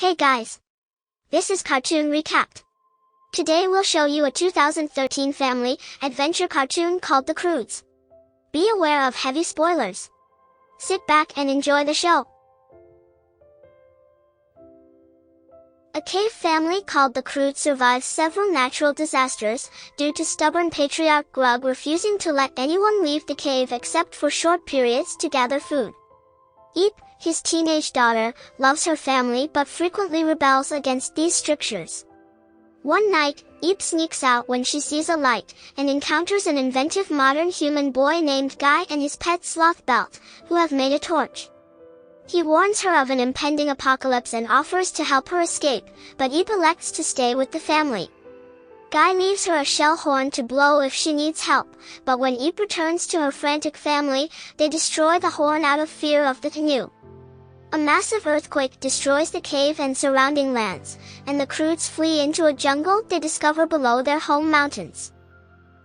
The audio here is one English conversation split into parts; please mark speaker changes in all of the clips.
Speaker 1: Hey guys! This is Cartoon Recapped. Today we'll show you a 2013 family adventure cartoon called The Croods. Be aware of heavy spoilers. Sit back and enjoy the show. A cave family called the Croods survives several natural disasters, due to stubborn Patriarch Grug refusing to let anyone leave the cave except for short periods to gather food. Eep, his teenage daughter, loves her family but frequently rebels against these strictures. One night, Eep sneaks out when she sees a light, and encounters an inventive modern human boy named Guy and his pet sloth Belt, who have made a torch. He warns her of an impending apocalypse and offers to help her escape, but Eep elects to stay with the family. Guy leaves her a shell horn to blow if she needs help, but when Eep returns to her frantic family, they destroy the horn out of fear of the canoe. A massive earthquake destroys the cave and surrounding lands, and the Croods flee into a jungle they discover below their home mountains.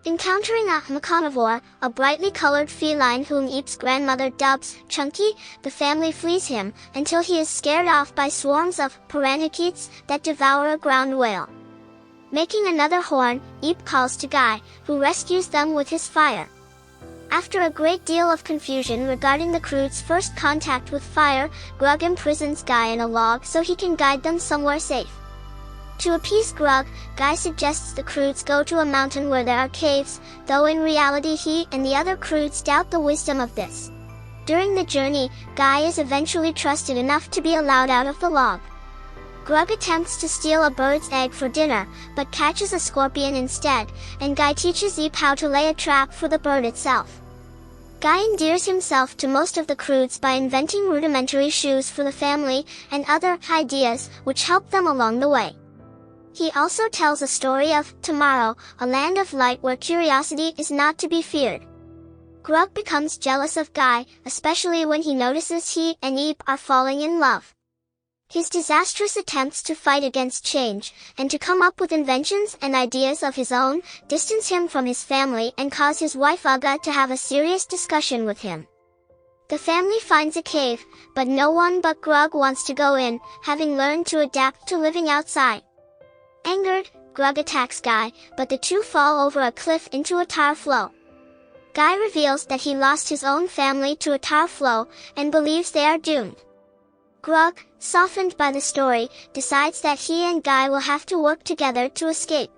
Speaker 1: Encountering a carnivore, a brightly colored feline whom Eep's grandmother dubs Chunky, the family flees him, until he is scared off by swarms of piranhakeets that devour a ground whale. Making another horn, Eep calls to Guy, who rescues them with his fire. After a great deal of confusion regarding the Croods' first contact with fire, Grug imprisons Guy in a log so he can guide them somewhere safe. To appease Grug, Guy suggests the Croods go to a mountain where there are caves, though in reality he and the other Croods doubt the wisdom of this. During the journey, Guy is eventually trusted enough to be allowed out of the log. Grug attempts to steal a bird's egg for dinner, but catches a scorpion instead, and Guy teaches Eep how to lay a trap for the bird itself. Guy endears himself to most of the Croods by inventing rudimentary shoes for the family, and other ideas, which help them along the way. He also tells a story of tomorrow, a land of light where curiosity is not to be feared. Grug becomes jealous of Guy, especially when he notices he and Eep are falling in love. His disastrous attempts to fight against change, and to come up with inventions and ideas of his own, distance him from his family and cause his wife Ugga to have a serious discussion with him. The family finds a cave, but no one but Grug wants to go in, having learned to adapt to living outside. Angered, Grug attacks Guy, but the two fall over a cliff into a tar flow. Guy reveals that he lost his own family to a tar flow, and believes they are doomed. Grug, softened by the story, decides that he and Guy will have to work together to escape.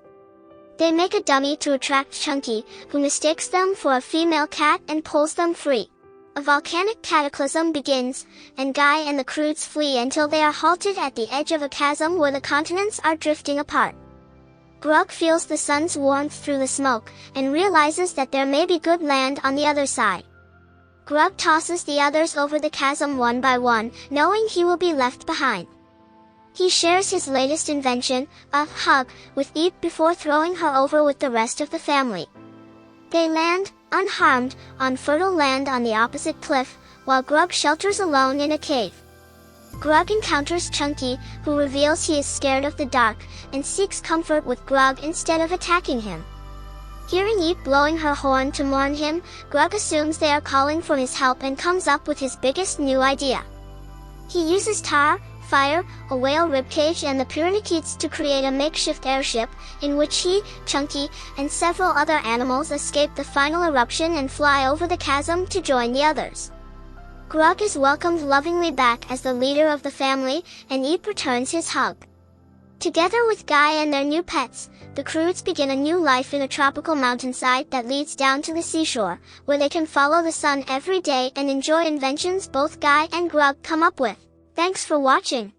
Speaker 1: They make a dummy to attract Chunky, who mistakes them for a female cat and pulls them free. A volcanic cataclysm begins, and Guy and the Croods flee until they are halted at the edge of a chasm where the continents are drifting apart. Grug feels the sun's warmth through the smoke, and realizes that there may be good land on the other side. Grug tosses the others over the chasm one by one, knowing he will be left behind. He shares his latest invention, a hug, with Eep before throwing her over with the rest of the family. They land, unharmed, on fertile land on the opposite cliff, while Grug shelters alone in a cave. Grug encounters Chunky, who reveals he is scared of the dark, and seeks comfort with Grug instead of attacking him. Hearing Eep blowing her horn to warn him, Grug assumes they are calling for his help and comes up with his biggest new idea. He uses tar, fire, a whale ribcage and the piranhakeets to create a makeshift airship, in which he, Chunky, and several other animals escape the final eruption and fly over the chasm to join the others. Grug is welcomed lovingly back as the leader of the family, and Eep returns his hug. Together with Guy and their new pets, the Croods begin a new life in a tropical mountainside that leads down to the seashore, where they can follow the sun every day and enjoy inventions both Guy and Grug come up with. Thanks for watching.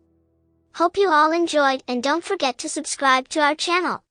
Speaker 1: Hope you all enjoyed, and don't forget to subscribe to our channel.